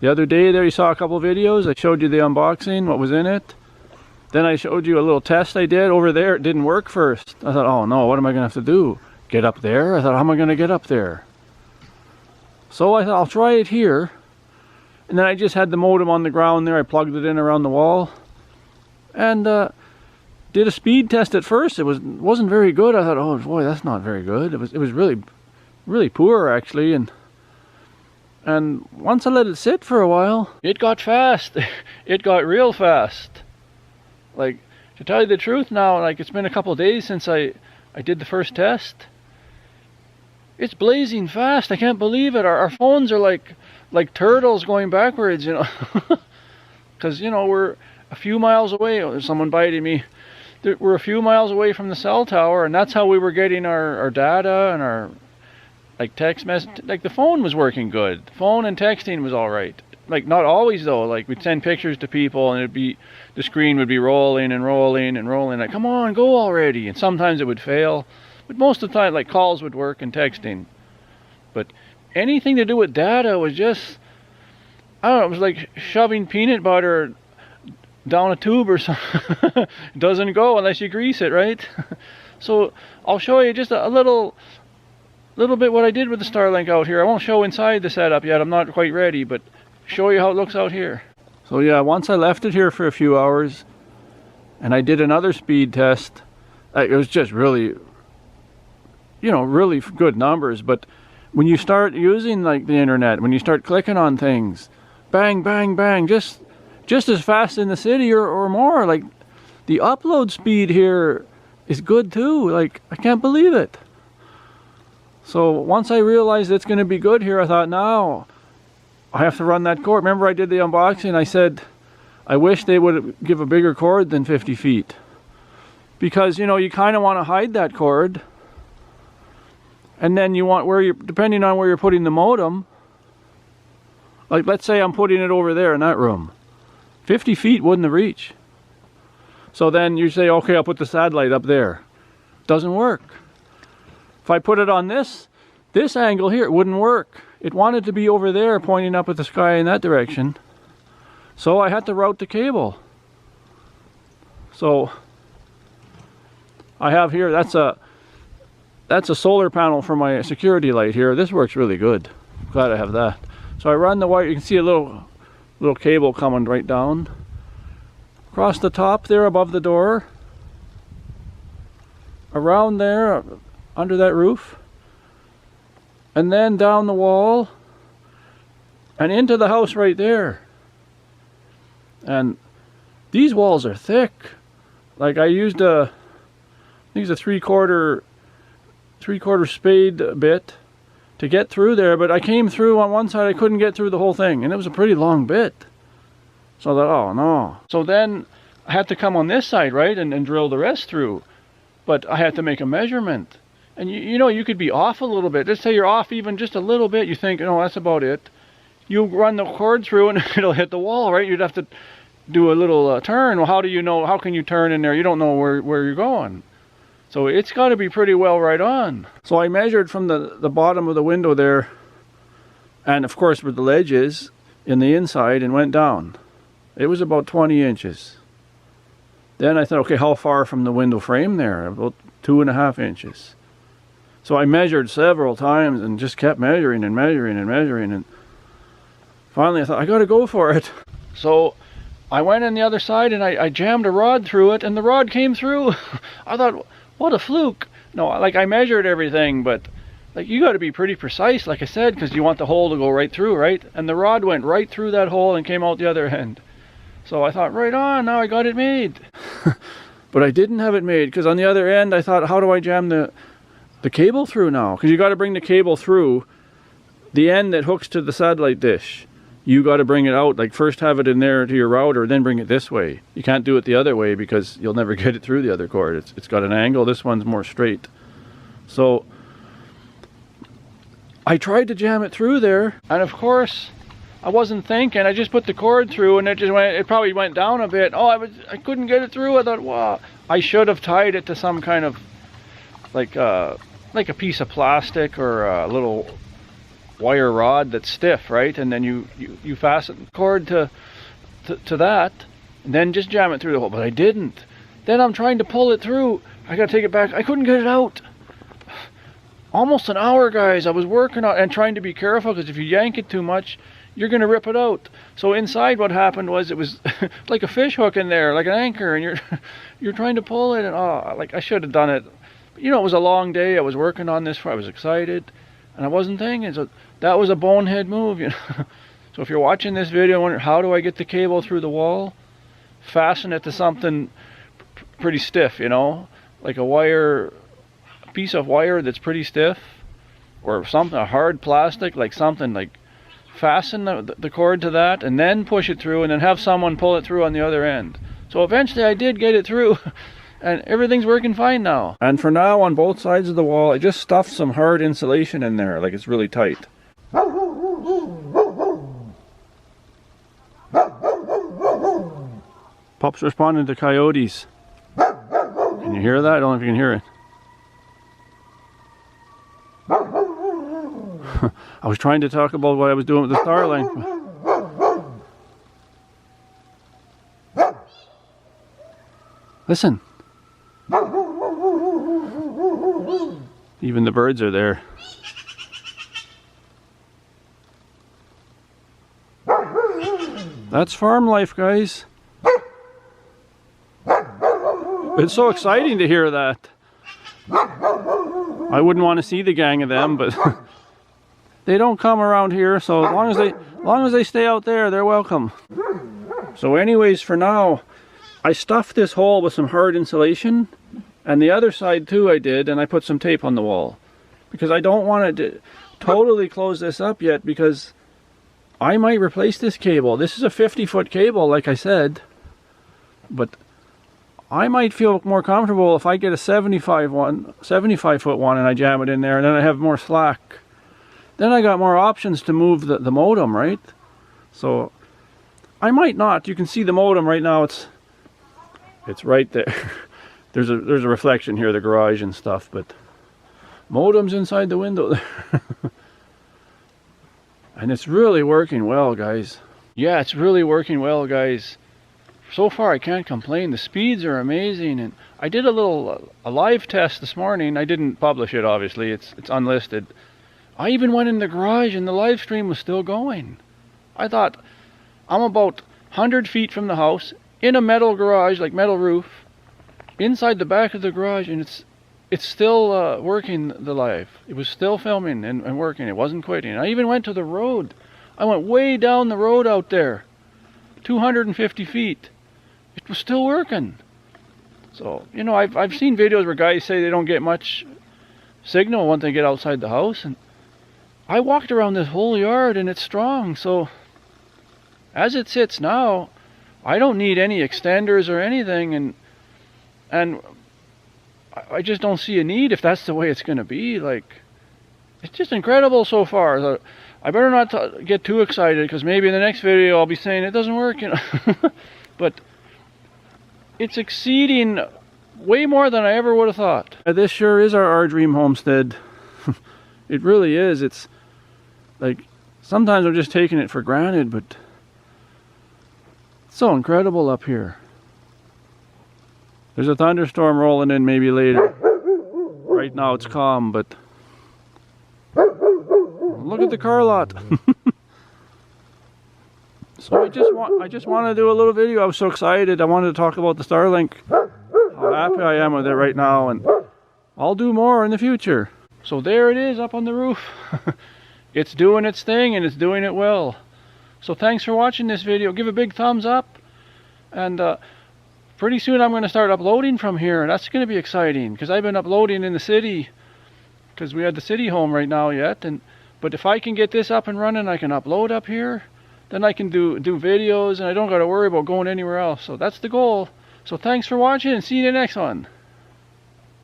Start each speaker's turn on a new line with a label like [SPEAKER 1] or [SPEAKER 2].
[SPEAKER 1] The other day there you saw a couple videos. I showed you the unboxing, what was in it. Then I showed you a little test I did over there. It didn't work first. I thought, oh no, what am I going to have to do? Get up there? I thought, how am I going to get up there? So I thought, I'll try it here. And then I just had the modem on the ground there. I plugged it in around the wall. And did a speed test at first. It wasn't very good. I thought, oh boy, that's not very good. It was really poor actually. And once I let it sit for a while, it got fast. It got real fast. Like, to tell you the truth now, like, it's been a couple of days since I did the first test. It's blazing fast. I can't believe it. Our phones are like turtles going backwards, you know. Because, you know, we're a few miles away. Oh, there's someone biting me. We're a few miles away from the cell tower, and that's how we were getting our data and our, like, text message. Like, the phone was working good. Phone and texting was all right. Like, not always though. Like, we'd send pictures to people and the screen would be rolling and rolling and rolling. Like, come on, go already. And sometimes it would fail. But most of the time, like, calls would work and texting. But anything to do with data was just, I don't know, it was like shoving peanut butter down a tube or something. It doesn't go unless you grease it, right? So I'll show you just a little bit what I did with the Starlink out here. I won't show inside the setup yet. I'm not quite ready, but show you how it looks out here. So yeah, once I left it here for a few hours and I did another speed test, it was just really, you know, really good numbers. But when you start using like the internet, when you start clicking on things, bang, bang, bang, just as fast in the city or more. Like, the upload speed here is good too. Like, I can't believe it. So once I realized it's going to be good here, I thought, now I have to run that cord. Remember I did the unboxing, I said I wish they would give a bigger cord than 50 feet. Because, you know, you kind of want to hide that cord. And then you want, depending on where you're putting the modem, like let's say I'm putting it over there in that room. 50 feet wouldn't reach. So then you say, okay, I'll put the satellite up there. Doesn't work. If I put it on this angle here, it wouldn't work. It wanted to be over there pointing up at the sky in that direction. So I had to route the cable. So I have here, that's a solar panel for my security light here. This works really good. Glad I have that. So I run the wire, you can see a little cable coming right down. Across the top there above the door. Around there, under that roof. And then down the wall. And into the house right there. And these walls are thick. Like I used I think it's a three-quarter spade bit to get through there, but I came through on one side, I couldn't get through the whole thing, and it was a pretty long bit. So I thought, oh no. So then I had to come on this side, right, and drill the rest through. But I had to make a measurement. And you know, you could be off a little bit. Let's say you're off even just a little bit, you think, no, that's about it. You run the cord through and it'll hit the wall, right? You'd have to do a little turn. Well, how do you know, how can you turn in there? You don't know where you're going. So it's got to be pretty well right on. So I measured from the bottom of the window there, and of course where the ledge is in the inside, and went down. It was about 20 inches. Then I thought, okay, how far from the window frame there? About 2.5 inches. So I measured several times and just kept measuring and measuring and measuring, and finally I thought, I got to go for it. So I went on the other side and I jammed a rod through it, and the rod came through. I thought, what a fluke. No, like I measured everything, but like you got to be pretty precise, like I said, because you want the hole to go right through, right? And the rod went right through that hole and came out the other end. So I thought, right on, now I got it made. But I didn't have it made, because on the other end I thought, how do I jam the cable through now? Because you got to bring the cable through the end that hooks to the satellite dish. You got to bring it out, like first have it in there to your router, then bring it this way. You can't do it the other way because you'll never get it through the other cord. It's got an angle. This one's more straight. So I tried to jam it through there, and of course I wasn't thinking. I just put the cord through, and it probably went down a bit. Oh, I couldn't get it through. I thought, wow, I should have tied it to some kind of like a piece of plastic or a little wire rod that's stiff, right? And then you fasten the cord to that, and then just jam it through the hole. But I didn't. Then I'm trying to pull it through. I gotta take it back. I couldn't get it out. Almost an hour, guys. I was working on and trying to be careful, because if you yank it too much, you're gonna rip it out. So inside, what happened was, it was like a fish hook in there, like an anchor, and you're trying to pull it, and like I should have done it. But, you know, it was a long day. I was working on this. I was excited, and I wasn't thinking. So that was a bonehead move, you know. So if you're watching this video and wondering, how do I get the cable through the wall? Fasten it to something pretty stiff, you know, like a piece of wire that's pretty stiff, or something, a hard plastic, like something like, fasten the cord to that, and then push it through, and then have someone pull it through on the other end. So eventually I did get it through, and everything's working fine now. And for now, on both sides of the wall, I just stuffed some hard insulation in there, like it's really tight. Pup's responding to coyotes. Can you hear that? I don't know if you can hear it. I was trying to talk about what I was doing with the Starlink. Listen. Even the birds are there. That's farm life, guys. It's so exciting to hear that. I wouldn't want to see the gang of them, but they don't come around here, so as long as they stay out there, they're welcome. So anyways, for now, I stuffed this hole with some hard insulation, and the other side too I did, and I put some tape on the wall, because I don't want to totally close this up yet, because I might replace this cable. This is a 50-foot cable, like I said, but I might feel more comfortable if I get a 75-foot one and I jam it in there, and then I have more slack. Then I got more options to move the modem, right? So I might not. You can see the modem right now. It's right there. There's a reflection here, the garage and stuff, but modem's inside the window there. And it's really working well, guys. Yeah, it's really working well, guys. So far, I can't complain. The speeds are amazing, and I did a live test this morning. I didn't publish it, obviously. It's unlisted. I even went in the garage, and the live stream was still going. I thought, I'm about 100 feet from the house, in a metal garage, like metal roof, inside the back of the garage, and it's still working, the live. It was still filming and working. It wasn't quitting. I even went to the road. I went way down the road out there, 250 feet. It was still working. So, you know, I've seen videos where guys say they don't get much signal once they get outside the house, and I walked around this whole yard and it's strong. So as it sits now, I don't need any extenders or anything, and I just don't see a need if that's the way it's going to be. Like, it's just incredible so far. So I better not get too excited, because maybe in the next video I'll be saying it doesn't work, you know. But it's exceeding way more than I ever would have thought. This sure is our dream homestead. It really is. It's like, sometimes I'm just taking it for granted, but it's so incredible up here. There's a thunderstorm rolling in maybe later. Right now it's calm, but look at the car lot. So I just want to do a little video. I was so excited. I wanted to talk about the Starlink. How happy I am with it right now, and I'll do more in the future. So there it is up on the roof. It's doing its thing, and it's doing it well. So thanks for watching this video. Give a big thumbs up, and pretty soon I'm going to start uploading from here, and that's going to be exciting, because I've been uploading in the city, because we had the city home right now yet. But if I can get this up and running, I can upload up here. Then I can do videos, and I don't got to worry about going anywhere else. So that's the goal. So thanks for watching, and see you in the next one.